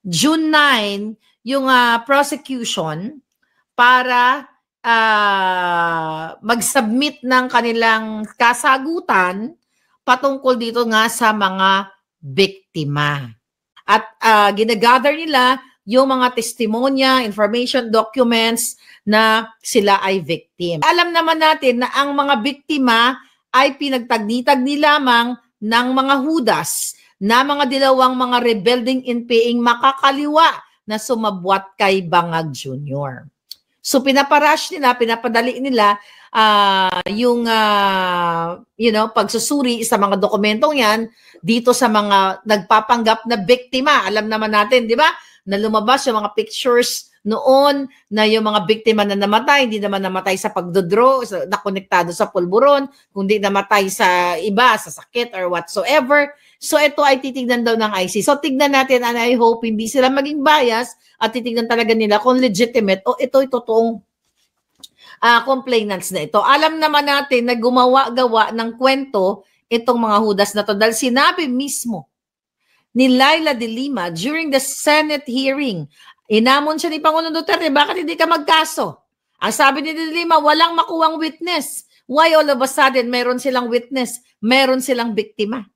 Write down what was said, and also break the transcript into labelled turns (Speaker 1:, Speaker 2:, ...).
Speaker 1: June 9, yung prosecution para mag-submit ng kanilang kasagutan patungkol dito nga sa mga biktima. At ginagather nila yung mga testimonya, information, documents na sila ay victim. Alam naman natin na ang mga biktima ay pinagtagdi-tagdi lamang ng mga Hudas na mga dilawang mga rebelding NPA makakaliwa na sumabwat kay Bangag Jr. So pinaparash nila, pinapadali nila yung pagsusuri sa mga dokumentong yan dito sa mga nagpapanggap na biktima. Alam naman natin, di ba, na lumabas yung mga pictures noon na yung mga biktima na namatay, hindi naman namatay sa pagdodraw, na konektado sa pulburon, kundi namatay sa iba, sa sakit or whatsoever. So ito ay titignan daw ng ICC. So tignan natin, and I hope hindi sila maging bias at titignan talaga nila kung legitimate o ito ay totoong complainants na ito. Alam naman natin na gumawa-gawa ng kwento itong mga Hudas na to dahil sinabi mismo ni Laila de Lima during the Senate hearing. Inamon siya ni Pangulong Duterte, bakit hindi ka magkaso? Ang sabi ni de Lima, walang makuwang witness. Why all of a sudden meron silang witness, meron silang biktima?